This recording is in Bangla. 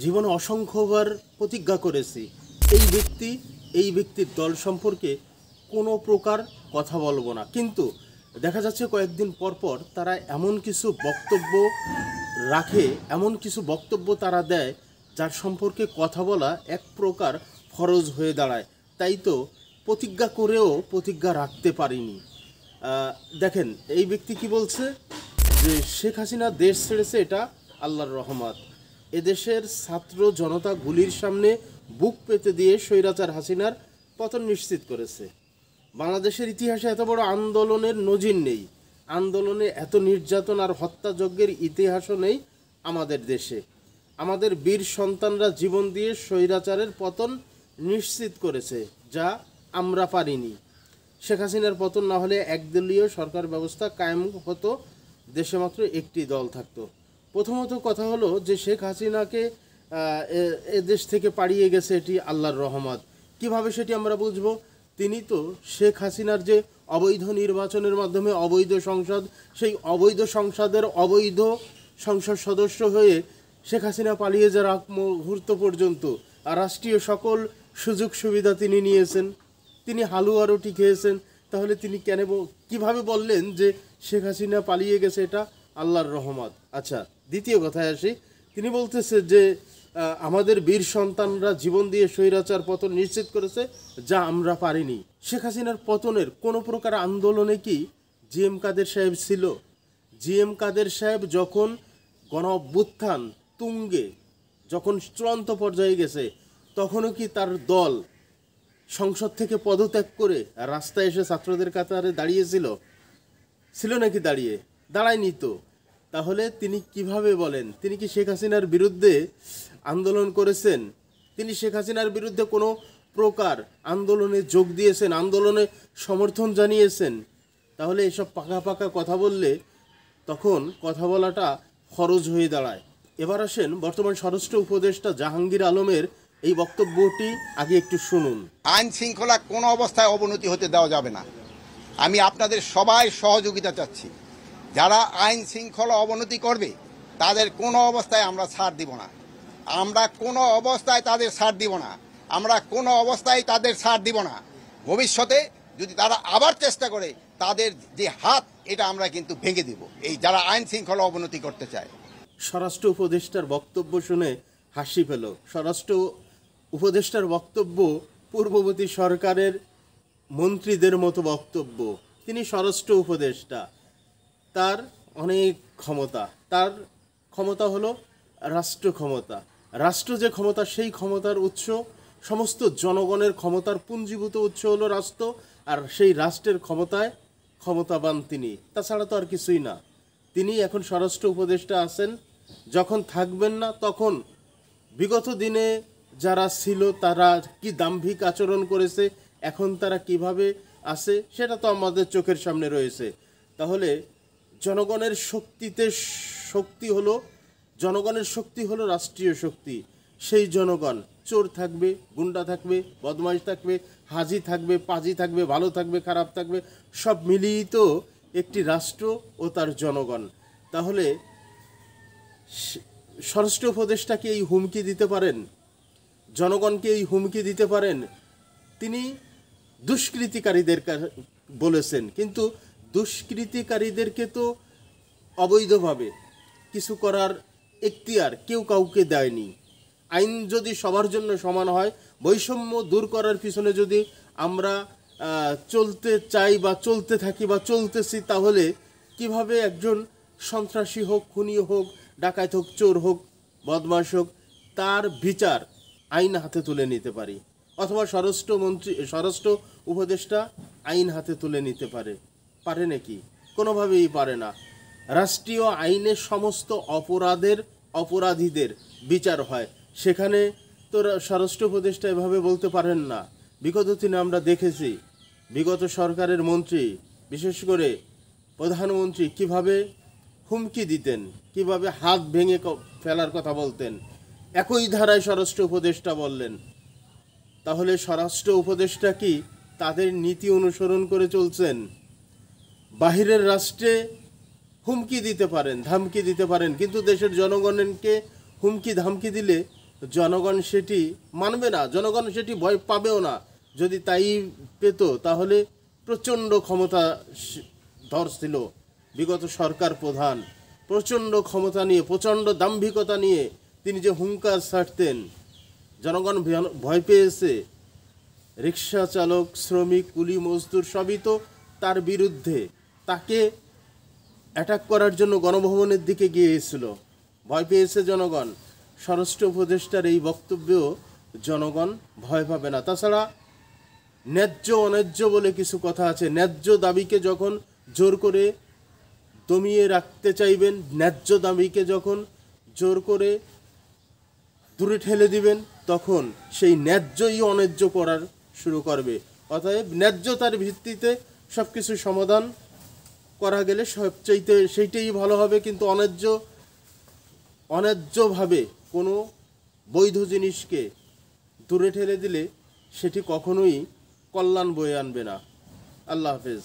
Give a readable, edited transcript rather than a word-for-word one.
জীবনে অসংখ্যবার প্রতিজ্ঞা করেছি এই ব্যক্তির দল সম্পর্কে কোনো প্রকার কথা বলবো না, কিন্তু দেখা যাচ্ছে কয়েকদিন পর পর তারা এমন কিছু বক্তব্য রাখে, এমন কিছু বক্তব্য তারা দেয় যার সম্পর্কে কথা বলা এক প্রকার ফরজ হয়ে দাঁড়ায়। তাই তো প্রতিজ্ঞা করেও প্রতিজ্ঞা রাখতে পারিনি। দেখেন এই ব্যক্তি কি বলছে, যে শেখ হাসিনা দেশ ছেড়েছে, এটা আল্লাহর রহমত। এদেশের ছাত্র জনতা গুলির সামনে বুক পেতে দিয়ে স্বৈরাচার হাসিনার পতন নিশ্চিত করেছে। বাংলাদেশের ইতিহাসে এত বড় আন্দোলনের নজির নেই, আন্দোলনে এত নির্যাতন আর হত্যাযজ্ঞের ইতিহাসও নেই আমাদের দেশে। আমাদের বীর সন্তানরা জীবন দিয়ে স্বৈরাচারের পতন নিশ্চিত করেছে, যা আমরা পারিনি। শেখ হাসিনার পতন না হলে একদলীয় সরকার ব্যবস্থা কায়েম হতো, দেশে মাত্র একটি দল থাকতো। প্রথমত কথা হলো যে শেখ হাসিনাকে এ দেশ থেকে পাড়িয়ে গেছে, এটি আল্লাহর রহমত। কিভাবে সেটি আমরা বুঝবো? তিনি তো শেখ হাসিনার যে অবৈধ নির্বাচনের মাধ্যমে অবৈধ সংসদ, সেই অবৈধ সংসদের অবৈধ সংসদ সদস্য হয়ে শেখ হাসিনা পালিয়ে যাওয়ার আগ মুহূর্ত পর্যন্ত আর রাষ্ট্রীয় সকল সুযোগ সুবিধা তিনি নিয়েছেন, তিনি হালুয়া রুটি খেয়েছেন। তাহলে তিনি কিভাবে বললেন যে শেখ হাসিনা পালিয়ে গেছে, এটা আল্লাহর রহমত? আচ্ছা, দ্বিতীয় কথায় আসি। তিনি বলতেছে যে আমাদের বীর সন্তানরা জীবন দিয়ে স্বৈরাচার পতন নিশ্চিত করেছে, যা আমরা পারিনি। শেখ হাসিনার পতনের কোনো প্রকার আন্দোলনে কি জিএম কাদের সাহেব ছিল? জিএম কাদের সাহেব যখন গণ অভ্যুত্থান তুঙ্গে, যখন চূড়ান্ত পর্যায়ে গেছে, তখনও কি তার দল সংসদ থেকে পদত্যাগ করে রাস্তায় এসে ছাত্রদের কাতারে দাঁড়িয়েছিল? ছিল নাকি দাঁড়ায়নি তো। তাহলে তিনি কিভাবে বলেন তিনি কি শেখ হাসিনার বিরুদ্ধে আন্দোলন করেছেন? তিনি শেখ হাসিনার বিরুদ্ধে কোনো প্রকার আন্দোলনে যোগ দিয়েছেন, আন্দোলনে সমর্থন জানিয়েছেন? তাহলে এসব পাকা পাকা কথা বললে তখন কথা বলাটা খরচ হয়ে দাঁড়ায়। এবার আসেন বর্তমান স্বরাষ্ট্র উপদেষ্টা জাহাঙ্গীর আলমের এই বক্তব্যটি আগে একটু শুনুন। আইন শৃঙ্খলা কোনো অবস্থায় অবনতি হতে দেওয়া যাবে না। আমি আপনাদের সবাই সহযোগিতা চাচ্ছি। যারা আইন শৃঙ্খলা অবনতি করবে তাদের কোনো অবস্থায় আমরা ছাড় দিব না। আমরা কোনো অবস্থায় তাদের ছাড় দিব না। আমরা কোনো অবস্থায় তাদের ছাড় দিব না। ভবিষ্যতে যদি তারা আবার চেষ্টা করে, তাদের যে হাত, এটা আমরা কিন্তু ভেঙে দিব, এই যারা আইন শৃঙ্খলা অবনতি করতে চায়। স্বরাষ্ট্র উপদেষ্টার বক্তব্য শুনে হাসি পেল। স্বরাষ্ট্র উপদেষ্টার বক্তব্য পূর্ববর্তী সরকারের মন্ত্রীদের মতো বক্তব্য। তিনি স্বরাষ্ট্র উপদেষ্টা, তার অনেক ক্ষমতা। তার ক্ষমতা হলো রাষ্ট্র ক্ষমতা। রাষ্ট্র যে ক্ষমতা, সেই ক্ষমতার উৎস, সমস্ত জনগণের ক্ষমতার পুঞ্জীভূত উৎস হলো রাষ্ট্র। আর সেই রাষ্ট্রের ক্ষমতাবান তিনি, তাছাড়া তো আর কিছুই না। তিনি এখন স্বরাষ্ট্র উপদেষ্টা আছেন, যখন থাকবেন না তখন বিগত দিনে যারা ছিল তারা কি দাম্ভিক আচরণ করেছে, এখন তারা কিভাবে আছে, সেটা তো আমাদের চোখের সামনে রয়েছে। তাহলে জনগণের শক্তি হলো রাষ্ট্রীয় শক্তি। সেই জনগণ, চোর থাকবে, গুন্ডা থাকবে, বদমাইশ থাকবে, হাজি থাকবে, পাজি থাকবে, ভালো থাকবে, খারাপ থাকবে, সব মিলিয়ে তো একটি রাষ্ট্র ও তার জনগণ। তাহলে স্বরাষ্ট্র উপদেষ্টাকে এই হুমকি দিতে পারেন, জনগণকে এই হুমকি দিতে পারেন? তিনি দুষ্কৃতিকারীদের বলেছেন, কিন্তু দুষ্কৃতিকারীদেরকে তো অবৈধভাবে কিছু করার এখতিয়ার কেউ কাউকে দেয়নি। আইন যদি সবার জন্য সমান হয়, বৈষম্য দূর করার পিছনে যদি আমরা চলতে চাই বা চলতে থাকি বা চলতেছি, তাহলে কিভাবে একজন সন্ত্রাসী হোক, খুনি হোক, ডাকাত হোক, চোর হোক, বদমাশ হোক, তার বিচার আইন হাতে তুলে নিতে পারি? অথবা স্বরাষ্ট্র উপদেষ্টা আইন হাতে তুলে নিতে পারে নাকি? কোনোভাবেই পারে না। রাষ্ট্রীয় আইনে সমস্ত অপরাধীদের বিচার হয়, সেখানে তো স্বরাষ্ট্র উপদেষ্টা এভাবে বলতে পারেন না। বিগত দিনে আমরা দেখেছি বিগত সরকারের মন্ত্রী, বিশেষ করে প্রধানমন্ত্রী, কিভাবে হুমকি দিতেন, কিভাবে হাত ভেঙে ফেলার কথা বলতেন। একই ধারায় স্বরাষ্ট্র উপদেষ্টা বললেন। তাহলে স্বরাষ্ট্র উপদেষ্টা কি তাদের নীতি অনুসরণ করে চলছেন? বাহিরের রাষ্ট্রে হুমকি দিতে পারেন, ধামকি দিতে পারেন, কিন্তু দেশের জনগণকে হুমকি ধামকি দিলে জনগণ সেটি মানবে না, জনগণ সেটি ভয় পাবেও না। যদি তাই পেত তাহলে প্রচণ্ড ক্ষমতা ধর ছিল বিগত সরকার প্রধান, প্রচণ্ড ক্ষমতা নিয়ে, প্রচণ্ড দাম্ভিকতা নিয়ে তিনি যে হুঙ্কার ছাড়তেন, জনগণ ভয় পেয়েছে। রিক্সা চালক, শ্রমিক, কুলি, মজদুর সবই তো তার বিরুদ্ধে, তাকে অ্যাটাক করার জন্য গণভবনের দিকে গিয়েছিল, ভয় পেয়েছে জনগণ। স্বরাষ্ট্র উপদেষ্টার এই বক্তব্যেও জনগণ ভয় পাবে না। তাছাড়া ন্যায্য অন্যায্য বলে কিছু কথা আছে। ন্যায্য দাবিকে যখন জোর করে দমিয়ে রাখতে চাইবেন, ন্যায্য দাবিকে যখন জোর করে দূরে ঠেলে দিবেন, তখন সেই ন্যায্যই অন্যায্য করার শুরু করবে। অতএব ন্যায্যতার ভিত্তিতে সব কিছু সমাধান করা গেলে সবচাইতে সেইটাই ভালো হবে। কিন্তু অন্যায্যভাবে কোনো বৈধ জিনিসকে দূরে ঠেলে দিলে সেটি কখনোই কল্যাণ বয়ে আনবে না। আল্লাহ হাফেজ।